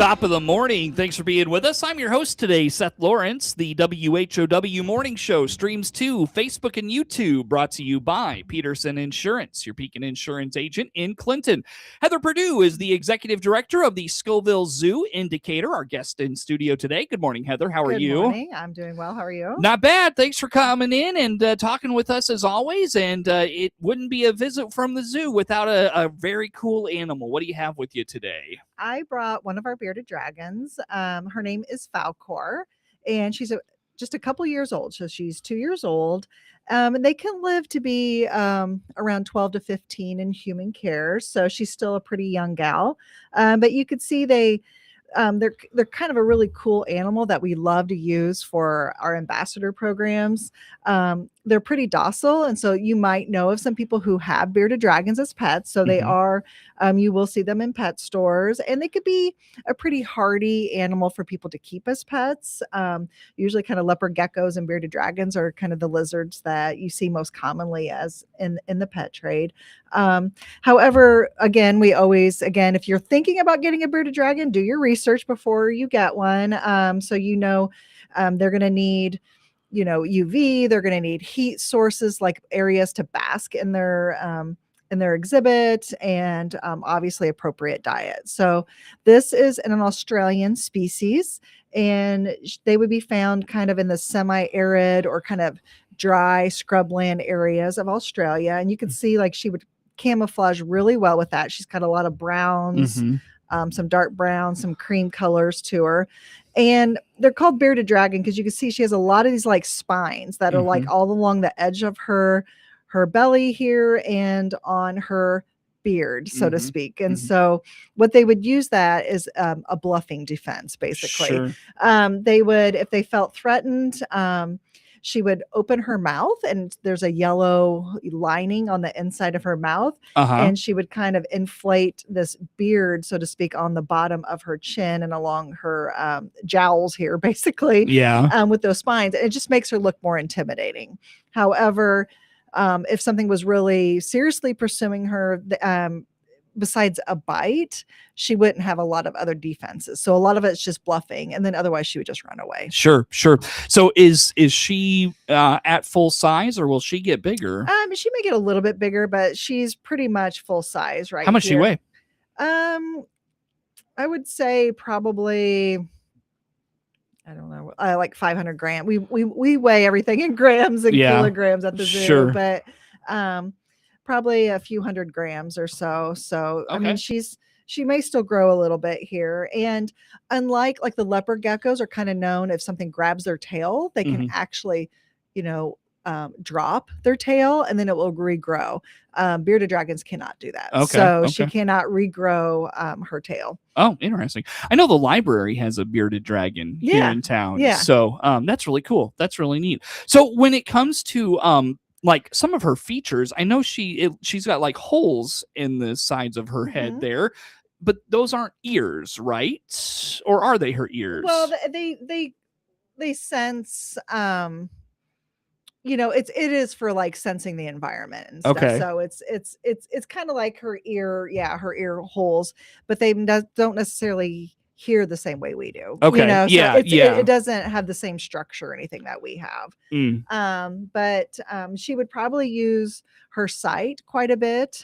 Top of the morning. Thanks for being with us. I'm your host today, Seth Lawrence. The WHOW Morning Show streams to Facebook and YouTube, brought to you by Peterson Insurance, your Pekin Insurance agent in Clinton. Heather Purdeu is the executive director of the Scovill Zoo Indicator, our guest in studio today. Good morning, Heather. How are you? Good morning. I'm doing well. How are you? Not bad. Thanks for coming in and talking with us as always. And it wouldn't be a visit from the zoo without a very cool animal. What do you have with you today? I brought one of our bearded dragons. Her name is Falcor, and she's just a couple years old. So she's 2 years old. And they can live to be around 12 to 15 in human care. So she's still a pretty young gal. But you could see they're kind of a really cool animal that we love to use for our ambassador programs. They're pretty docile, and so you might know of some people who have bearded dragons as pets. So they are, you will see them in pet stores, and they could be a pretty hardy animal for people to keep as pets. Usually kind of leopard geckos and bearded dragons are kind of the lizards that you see most commonly as in the pet trade. However, again, if you're thinking about getting a bearded dragon, do your research before you get one. So they're going to need UV, they're going to need heat sources, like areas to bask in their exhibit, and obviously appropriate diet. So this is an Australian species, and they would be found kind of in the semi-arid or kind of dry scrubland areas of Australia. And you can see like she would camouflage really well with that. She's got a lot of browns, some dark brown, some cream colors to her. And they're called bearded dragon because you can see she has a lot of these like spines that are like all along the edge of her belly here and on her beard, so to speak. And so what they would use that is a bluffing defense, basically. Sure. They would, if they felt threatened, she would open her mouth, and there's a yellow lining on the inside of her mouth. And she would kind of inflate this beard, so to speak, on the bottom of her chin and along her jowls here, basically. Yeah. With those spines. It just makes her look more intimidating. However, if something was really seriously pursuing her, besides a bite, she wouldn't have a lot of other defenses. So a lot of it's just bluffing, and then otherwise she would just run away. Sure. So is she at full size, or will she get bigger? She may get a little bit bigger, but she's pretty much full size right How much here. she weigh? I would say probably, I don't know, like 500 grams. We weigh everything in grams and kilograms at the zoo, but probably a few 100 grams or so. So, I mean, she may still grow a little bit here. And unlike like the leopard geckos are kind of known, if something grabs their tail, they can actually, drop their tail and then it will regrow. Bearded dragons cannot do that. She cannot regrow her tail. Oh, interesting. I know the library has a bearded dragon here in town. Yeah. So that's really cool. That's really neat. So when it comes to like some of her features, I know she's got like holes in the sides of her head there, but those aren't ears, right? Or are they her ears? Well, they sense, it is for like sensing the environment and stuff. So it's kind of like her ear holes, but they don't necessarily hear the same way we do. It doesn't have the same structure or anything that we have. But she would probably use her sight quite a bit.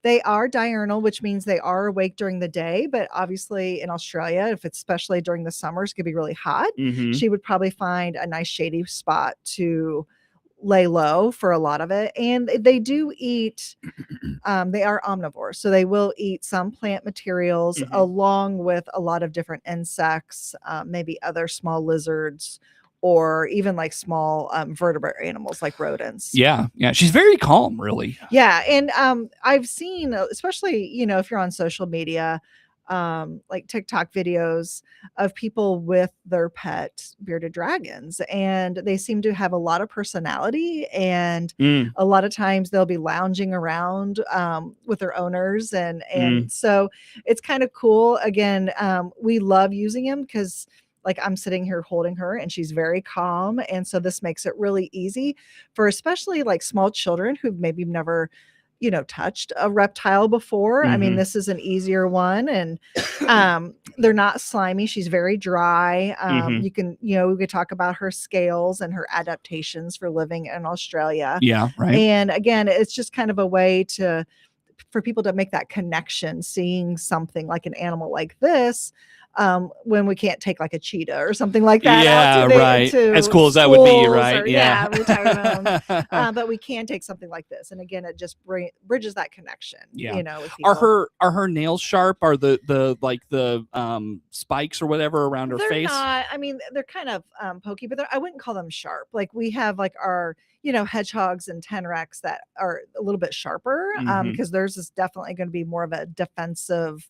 They are diurnal, which means they are awake during the day, but obviously in Australia, if it's especially during the summers, it could be really hot. She would probably find a nice shady spot to lay low for a lot of it. And they do eat, they are omnivores, so they will eat some plant materials along with a lot of different insects, maybe other small lizards, or even like small vertebrate animals like rodents. Yeah. She's very calm, really. Yeah. And I've seen, especially, if you're on social media, like TikTok videos of people with their pet bearded dragons, and they seem to have a lot of personality, and a lot of times they'll be lounging around with their owners, and so it's kind of cool. Again, we love using them because like I'm sitting here holding her and she's very calm, and so this makes it really easy for especially like small children who maybe never touched a reptile before. I mean, this is an easier one, and they're not slimy. She's very dry. You can, we could talk about her scales and her adaptations for living in Australia. Yeah, right. And again, it's just kind of a way for people to make that connection, seeing something like an animal like this, when we can't take like a cheetah or something like that. Yeah, right. As cool as that would be, right? Retirement. But we can take something like this, and again, it just bridges that connection. Yeah. With people. Are her nails sharp? Are the spikes or whatever around her face? Not, I mean, they're kind of pokey, but I wouldn't call them sharp. Like we have like our hedgehogs and tenrecs that are a little bit sharper, because theirs is definitely going to be more of a defensive.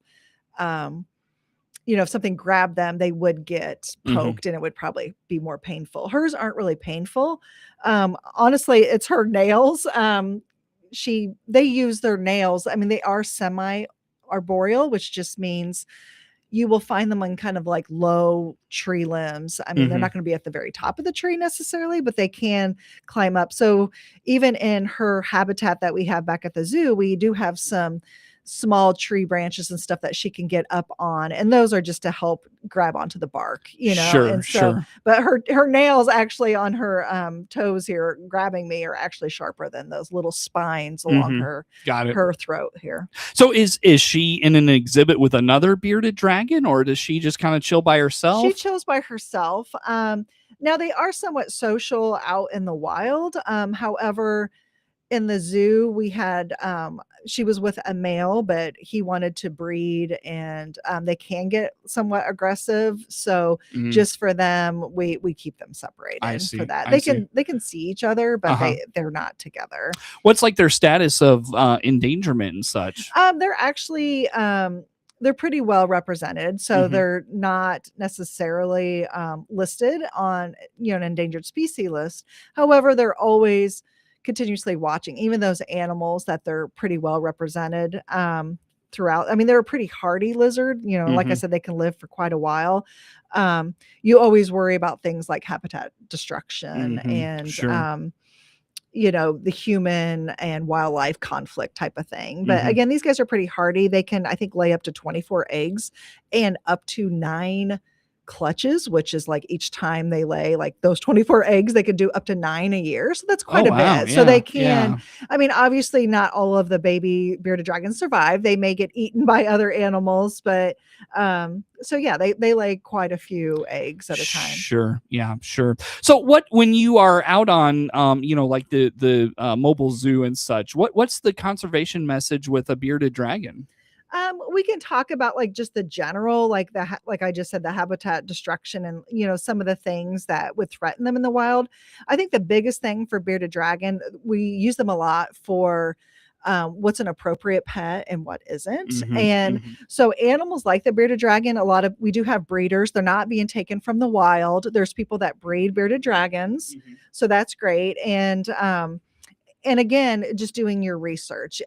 If something grabbed them, they would get poked and it would probably be more painful. Hers aren't really painful. Honestly, it's her nails. They use their nails. I mean, they are semi-arboreal, which just means you will find them on kind of like low tree limbs. I mean, they're not going to be at the very top of the tree necessarily, but they can climb up. So even in her habitat that we have back at the zoo, we do have some small tree branches and stuff that she can get up on, and those are just to help grab onto the bark, Sure. But her nails actually on her toes here grabbing me are actually sharper than those little spines along her throat here. So is she in an exhibit with another bearded dragon, or does she just kind of chill by herself? She chills by herself. Now they are somewhat social out in the wild. However, in the zoo, we had she was with a male, but he wanted to breed, and they can get somewhat aggressive. So just for them, we keep them separated. I see. For that. They can see each other, but they're not together. What's like their status of endangerment and such? They're actually they're pretty well represented. So they're not necessarily listed on an endangered species list. However, they're always continuously watching, even those animals that they're pretty well represented throughout. I mean, they're a pretty hardy lizard, like I said, they can live for quite a while. You always worry about things like habitat destruction and the human and wildlife conflict type of thing. But again, these guys are pretty hardy. They can, I think, lay up to 24 eggs and up to 9 clutches, which is like each time they lay like those 24 eggs, they could do up to 9 a year. So that's quite a bit. So they can, I mean, obviously not all of the baby bearded dragons survive. They may get eaten by other animals, but they lay quite a few eggs at a time. Sure. Yeah, sure. So when you are out on, like the mobile zoo and such, what's the conservation message with a bearded dragon? We can talk about like just the general, like I just said, the habitat destruction and, some of the things that would threaten them in the wild. I think the biggest thing for bearded dragon, we use them a lot for what's an appropriate pet and what isn't. So animals like the bearded dragon, we do have breeders. They're not being taken from the wild. There's people that breed bearded dragons. So that's great. And again, just doing your research.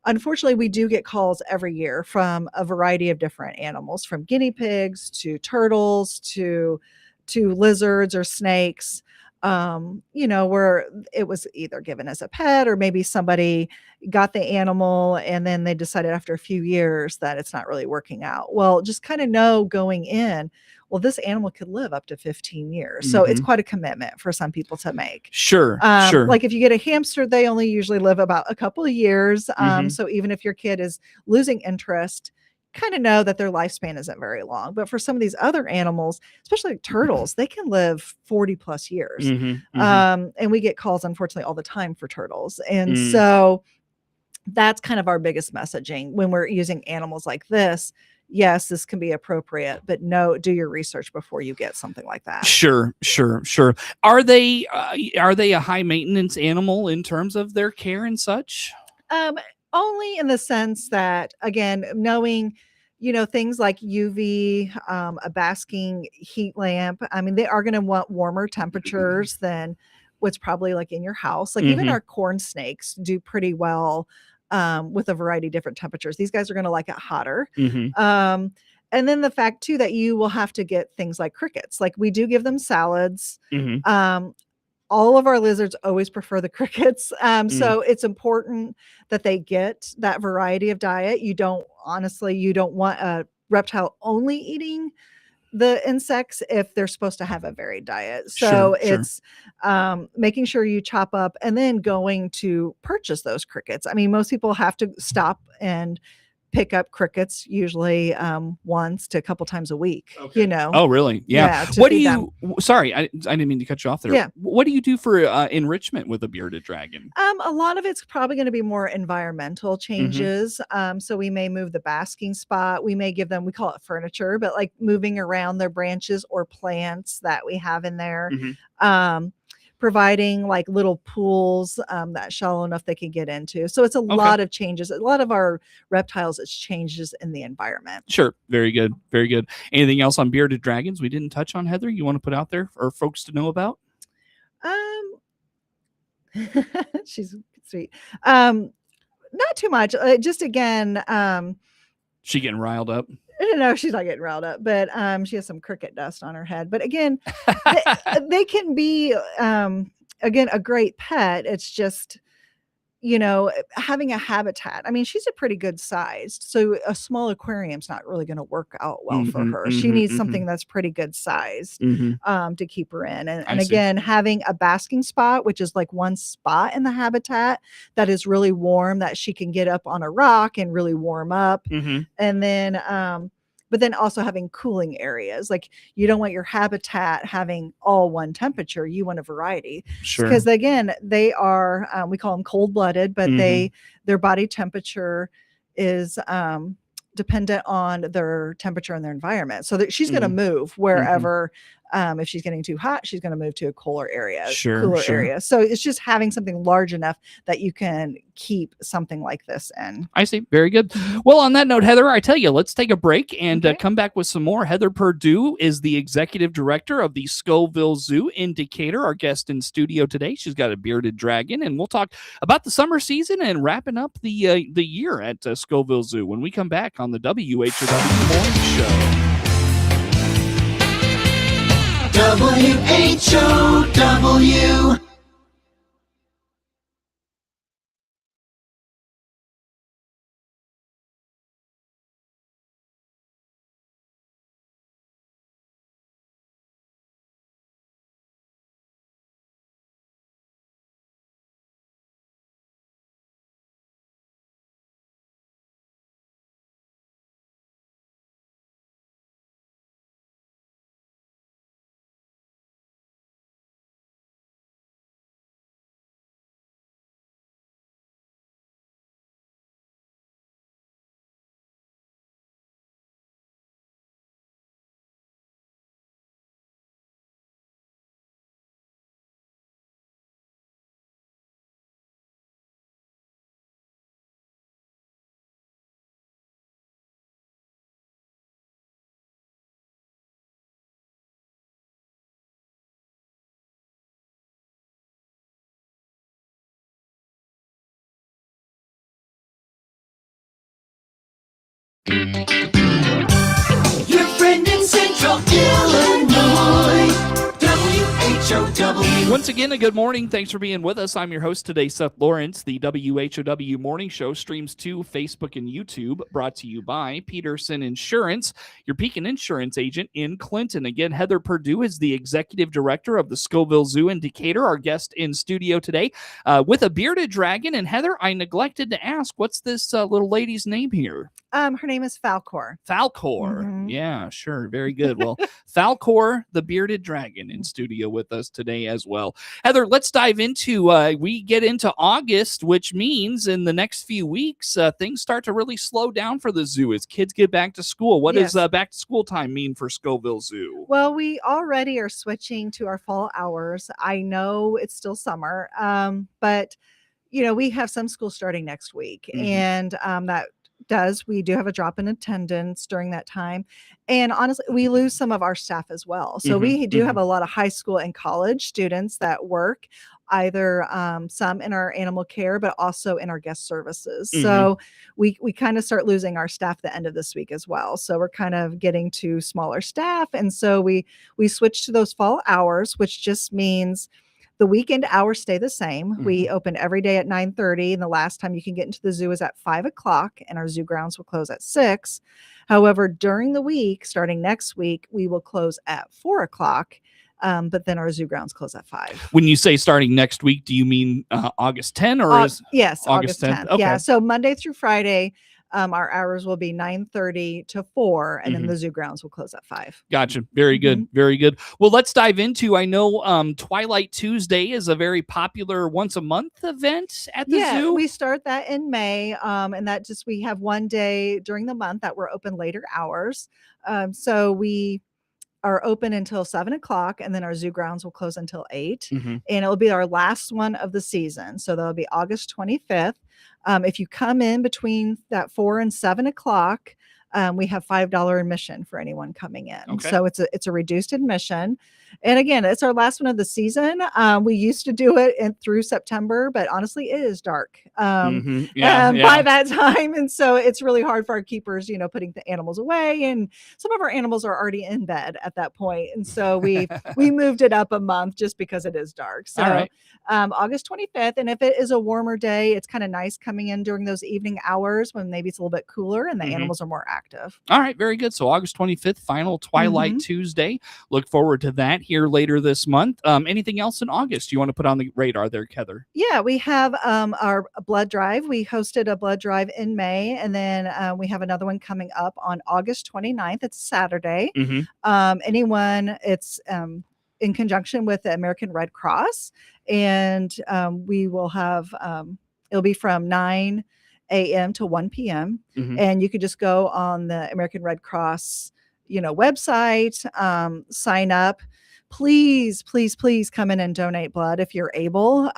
Unfortunately, we do get calls every year from a variety of different animals, from guinea pigs to turtles to lizards or snakes, where it was either given as a pet or maybe somebody got the animal and then they decided after a few years that it's not really working out. Well, just kind of know going in, well, this animal could live up to 15 years. So it's quite a commitment for some people to make. Sure. Like if you get a hamster, they only usually live about a couple of years. So even if your kid is losing interest, kind of know that their lifespan isn't very long. But for some of these other animals, especially like turtles, they can live 40 plus years. And we get calls, unfortunately, all the time for turtles. And so that's kind of our biggest messaging when we're using animals like this. Yes, this can be appropriate, but do your research before you get something like that. Sure. Are they a high maintenance animal in terms of their care and such? Only in the sense that, again, knowing, things like UV, a basking heat lamp. I mean, they are going to want warmer temperatures than what's probably like in your house. Like even our corn snakes do pretty well with a variety of different temperatures. These guys are going to like it hotter. And then the fact too, that you will have to get things like crickets. Like we do give them salads. all of our lizards always prefer the crickets. Mm. So it's important that they get that variety of diet. You don't want a reptile only eating the insects if they're supposed to have a varied diet. So Sure. it's making sure you chop up and then going to purchase those crickets. I mean, most people have to stop and pick up crickets usually once to a couple times a week, Okay. Oh, really? Yeah. to What do feed them. sorry, I didn't mean to cut you off there. Yeah. What do you do for enrichment with a bearded dragon? A lot of it's probably going to be more environmental Mm-hmm. changes. So we may move the basking spot. We may give them, we call it furniture, but like moving around their branches or plants that we have in there. Mm-hmm. Providing like little pools that shallow enough they can get into. So it's a lot of changes. A lot of our reptiles, it's changes in the environment. Sure. Very good. Very good. Anything else on bearded dragons we didn't touch on, Heather, you want to put out there for folks to know about? She's sweet. Not too much. Just again, She getting riled up? no, she's not getting riled up, but she has some cricket dust on her head. But again, they can be again a great pet. It's just, having a habitat. I mean, she's a pretty good sized, so a small aquarium's not really going to work out well for her. She needs something that's pretty good sized to keep her in. And again, having a basking spot, which is like one spot in the habitat that is really warm, that she can get up on a rock and really warm up. And then but then also having cooling areas. Like, you don't want your habitat having all one temperature. You want a variety. Sure. Because again, they are, we call them cold-blooded, but their body temperature is dependent on their temperature and their environment. So that she's going to move wherever, if she's getting too hot, she's going to move to a cooler area. Area. So it's just having something large enough that you can keep something like this in. I see. Very good. Well, on that note, Heather, I tell you, let's take a break and come back with some more. Heather Purdeu is the executive director of the Scovill Zoo in Decatur, our guest in studio today. She's got a bearded dragon, and we'll talk about the summer season and wrapping up the year at Scovill Zoo when we come back on the WHOW Morning Show. WHOW. Your friend in Central Illinois, WHOW. Once again, a good morning. Thanks for being with us. I'm your host today, Seth Lawrence. The WHOW Morning Show streams to Facebook and YouTube, brought to you by Peterson Insurance, your Pekin Insurance agent in Clinton. Again, Heather Purdeu is the executive director of the Scovill Zoo in Decatur, our guest in studio today with a bearded dragon. And Heather, I neglected to ask, what's this little lady's name here? Her name is Falcor. Falcor. Yeah, sure. Very good. Well, Falcor, the bearded dragon, in studio with us today as well. Heather, let's dive into, we get into August, which means in the next few weeks, things start to really slow down for the zoo as kids get back to school. What does back to school time mean for Scovill Zoo? Well, we already are switching to our fall hours. I know it's still summer, but we have some schools starting next week, and we do have a drop in attendance during that time. And honestly, we lose some of our staff as well. So we do have a lot of high school and college students that work either some in our animal care, but also in our guest services. So we kind of start losing our staff the end of this week as well. So we're kind of getting to smaller staff. And so we switch to those fall hours, which just means The weekend hours stay the same. We open every day at 9:30, and the last time you can get into the zoo is at 5 o'clock, and our zoo grounds will close at 6. However, during the week, starting next week, we will close at 4 o'clock. But then our zoo grounds close at 5. When you say starting next week, do you mean August 10 or is yes, August 10th. Okay. Yeah, so Monday through Friday, our hours will be 9:30 to 4, and then the zoo grounds will close at 5. Gotcha. Very good. Very good. Well, let's dive into, I know Twilight Tuesday is a very popular once a month event at the zoo. We start that in May, and that just we have one day during the month that we're open later hours. So we are open until 7 o'clock, and then our zoo grounds will close until 8. And it'll be our last one of the season. So that'll be August 25th. If you come in between that 4 and 7 o'clock, we have $5 admission for anyone coming in. Okay. So it's a reduced admission. And again, it's our last one of the season. We used to do it through September, but honestly, it is dark by that time. And so it's really hard for our keepers, putting the animals away. And some of our animals are already in bed at that point. And so we moved it up a month just because it is dark. So all right. August 25th. And if it is a warmer day, it's kind of nice coming in during those evening hours when maybe it's a little bit cooler and the animals are more active. All right. Very good. So August 25th, final Twilight Tuesday. Look forward to that here later this month. Anything else in August you want to put on the radar there, Heather? Yeah, we have our blood drive. We hosted a blood drive in May, and then we have another one coming up on August 29th. It's Saturday. It's in conjunction with the American Red Cross, and we will have it'll be from 9 a.m. to 1 p.m. And you could just go on the American Red Cross website, sign up. Please come in and donate blood if you're able.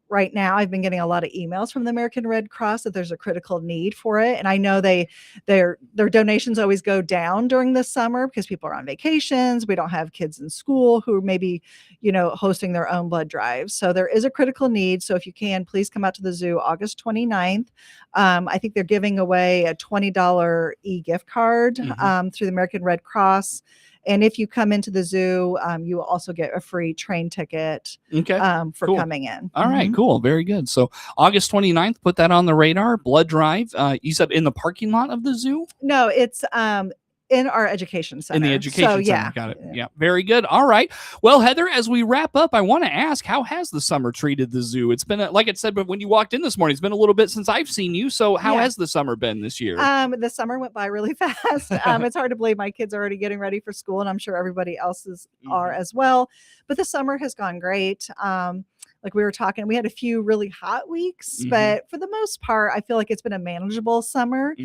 Right now I've been getting a lot of emails from the American Red Cross that there's a critical need for it. And I know their donations always go down during the summer because people are on vacations. We don't have kids in school who may be, hosting their own blood drives. So there is a critical need. So if you can, please come out to the zoo August 29th. I think they're giving away a $20 e-gift card through the American Red Cross. And if you come into the zoo, you will also get a free train ticket for coming in. All right, cool. Very good. So August 29th, put that on the radar. Blood drive. You said in the parking lot of the zoo? No, it's in our education center. In the education center. Got it. Yeah. Very good. All right. Well, Heather, as we wrap up, I want to ask, how has the summer treated the zoo? It's been, like I said, but when you walked in this morning, it's been a little bit since I've seen you. So how has the summer been this year? The summer went by really fast. It's hard to believe my kids are already getting ready for school, and I'm sure everybody else's are as well. But the summer has gone great. Like we were talking, we had a few really hot weeks, but for the most part, I feel like it's been a manageable summer.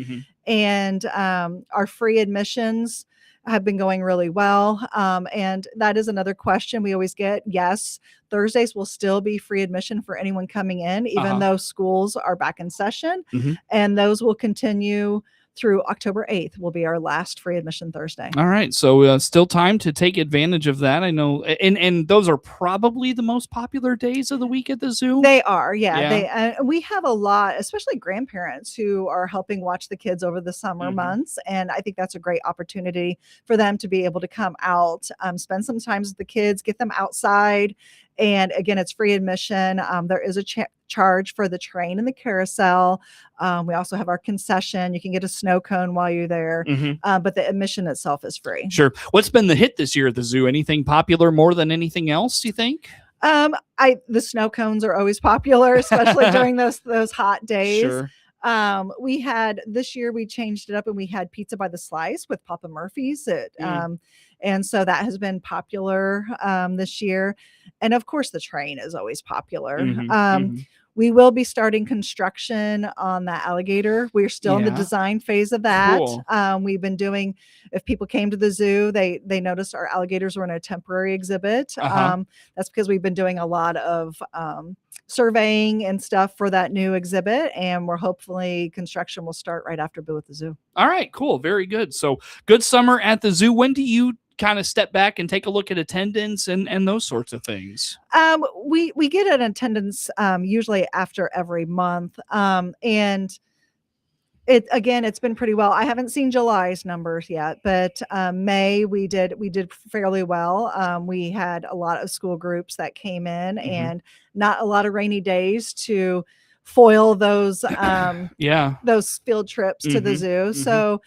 And our free admissions have been going really well. And that is another question we always get. Yes, Thursdays will still be free admission for anyone coming in, even though schools are back in session. And those will continue through October 8th will be our last free admission Thursday. All right. So still time to take advantage of that. I know. And those are probably the most popular days of the week at the zoo. They are. Yeah. We have a lot, especially grandparents who are helping watch the kids over the summer months. And I think that's a great opportunity for them to be able to come out, spend some time with the kids, get them outside. And again, it's free admission. There is a charge for the train and the carousel. We also have our concession. You can get a snow cone while you're there, but the admission itself is free. Sure. What's been the hit this year at the zoo? Anything popular more than anything else, you think? The snow cones are always popular, especially during those hot days. Sure. We had this year, we changed it up and we had pizza by the slice with Papa Murphy's. And so that has been popular this year. And of course, the train is always popular. We will be starting construction on the alligator. We're still in the design phase of that. Cool. We've been doing, if people came to the zoo, they noticed our alligators were in a temporary exhibit. That's because we've been doing a lot of surveying and stuff for that new exhibit. And we're hopefully construction will start right after Boo at the Zoo. All right, cool. Very good. So good summer at the zoo. When do you kind of step back and take a look at attendance and those sorts of things? We get an attendance usually after every month. And It's been pretty well. I haven't seen July's numbers yet, but May we did fairly well. We had a lot of school groups that came in, and not a lot of rainy days to foil those those field trips to the zoo. So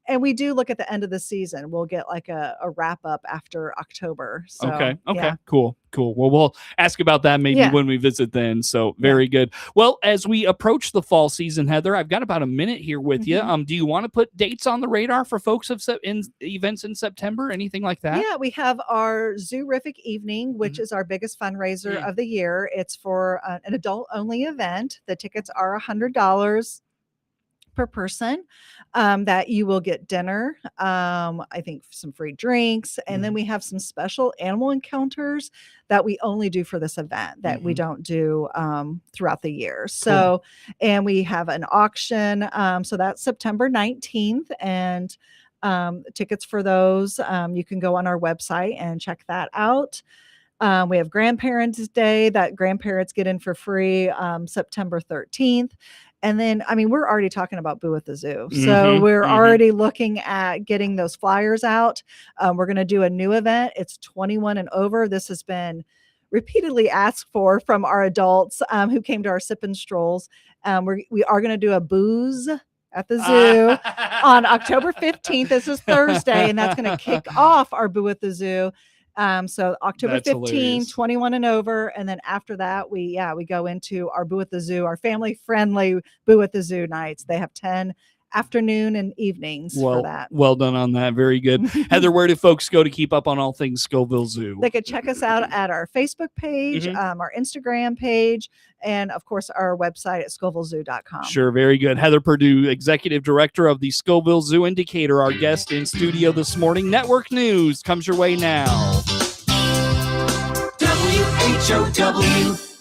and we do look at the end of the season. We'll get like a wrap up after October. So, okay. yeah. Cool. Well, we'll ask about that maybe when we visit then. So very good. Well, as we approach the fall season, Heather, I've got about a minute here with you. Do you want to put dates on the radar for folks in events in September? Anything like that? Yeah, we have our Zoorific Evening, which is our biggest fundraiser of the year. It's for an adult only event. The tickets are $100 per person. That you will get dinner, I think some free drinks, and then we have some special animal encounters that we only do for this event that we don't do throughout the year. So, and we have an auction. So that's September 19th, and tickets for those, you can go on our website and check that out. We have Grandparents' Day that grandparents get in for free, September 13th. And then, I mean, we're already talking about Boo at the Zoo. So we're already looking at getting those flyers out. We're going to do a new event. It's 21 and over. This has been repeatedly asked for from our adults who came to our sip and strolls. We are going to do a booze at the zoo on October 15th. This is Thursday, and that's going to kick off our Boo at the Zoo. So October 15, 21 and over. And then after that, we go into our Boo at the Zoo, our family friendly Boo at the Zoo nights. They have 10 afternoon and evenings for that. Well done on that. Very good. Heather, where do folks go to keep up on all things Scovill Zoo? They could check us out at our Facebook page, our Instagram page, and of course our website at scovillzoo.com. Sure. Very good. Heather Purdeu, Executive Director of the Scovill Zoo Indicator, our guest in studio this morning. Network news comes your way now. WHOW.